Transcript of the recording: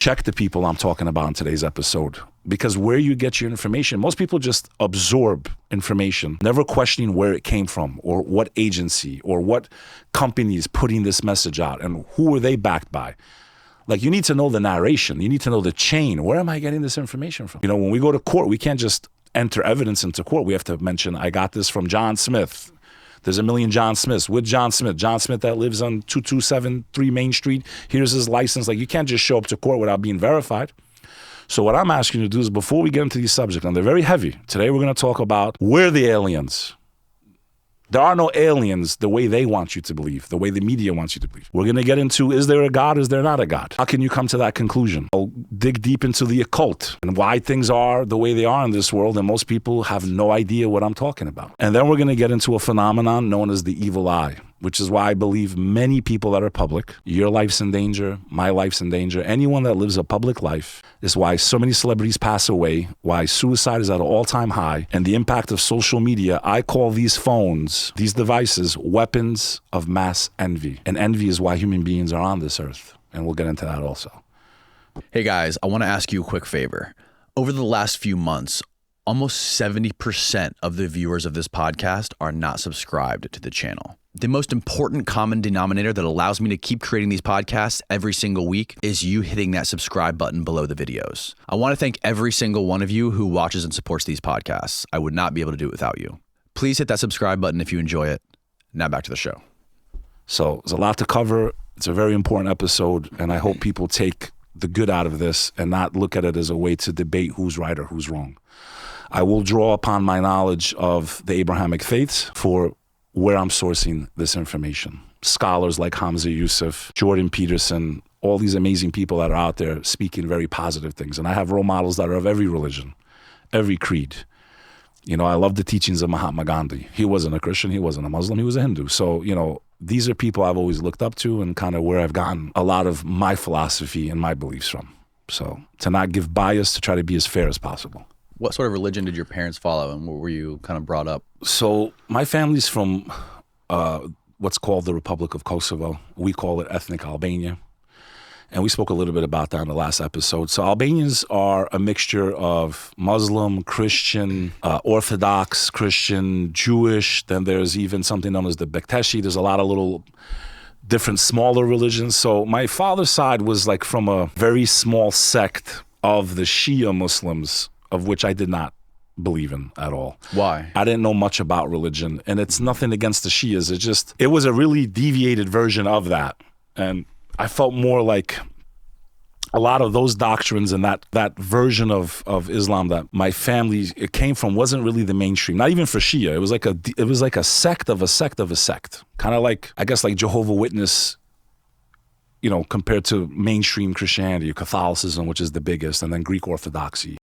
Check the people I'm talking about in today's episode, because where you get your information, most people just absorb information, never questioning where it came from or what agency or what company is putting this message out and who are they backed by. Like, you need to know the narration. You need to know the chain. Where am I getting this information from? You know, when we go to court, we can't just enter evidence into court. We have to mention, I got this from John Smith. There's a million John Smiths. With John Smith that lives on 2273 Main Street. Here's his license. Like, you can't just show up to court without being verified. So what I'm asking you to do is, before we get into these subjects, and they're very heavy, today we're going to talk about where the aliens. There are no aliens the way they want you to believe, the way the media wants you to believe. We're going to get into, is there a God, is there not a God? How can you come to that conclusion? I'll dig deep into the occult and why things are the way they are in this world, and most people have no idea what I'm talking about. And then we're going to get into a phenomenon known as the evil eye, which is why I believe many people that are public, your life's in danger, my life's in danger, anyone that lives a public life, is why so many celebrities pass away, why suicide is at an all-time high, and the impact of social media. I call these phones, these devices, weapons of mass envy. And envy is why human beings are on this earth. And we'll get into that also. Hey guys, I want to ask you a quick favor. Over the last few months, almost 70% of the viewers of this podcast are not subscribed to the channel. The most important common denominator that allows me to keep creating these podcasts every single week is you hitting that subscribe button below the videos. I want to thank every single one of you who watches and supports these podcasts. I would not be able to do it without you. Please hit that subscribe button if you enjoy it. Now back to the show. So there's a lot to cover. It's a very important episode, and I hope people take the good out of this and not look at it as a way to debate who's right or who's wrong. I will draw upon my knowledge of the Abrahamic faiths for where I'm sourcing this information. Scholars like Hamza Yusuf, Jordan Peterson, all these amazing people that are out there speaking very positive things. And I have role models that are of every religion, every creed. You know, I love the teachings of Mahatma Gandhi. He wasn't a Christian, he wasn't a Muslim, he was a Hindu. So, you know, these are people I've always looked up to and kind of where I've gotten a lot of my philosophy and my beliefs from. So to not give bias, to try to be as fair as possible. What sort of religion did your parents follow, and where were you kind of brought up? So my family's from what's called the Republic of Kosovo. We call it ethnic Albania. And we spoke a little bit about that in the last episode. So Albanians are a mixture of Muslim, Christian, Orthodox, Christian, Jewish. Then there's even something known as the Bektashi. There's a lot of little different smaller religions. So my father's side was like from a very small sect of the Shia Muslims, of which I did not believe in at all. Why? I didn't know much about religion, and it's nothing against the Shias. It was a really deviated version of that. And I felt more like a lot of those doctrines and that version of Islam that my family it came from wasn't really the mainstream. Not even for Shia. It was like a sect of a sect of a sect. Kind of like, I guess, like Jehovah's Witness, you know, compared to mainstream Christianity, Catholicism, which is the biggest, and then Greek Orthodoxy.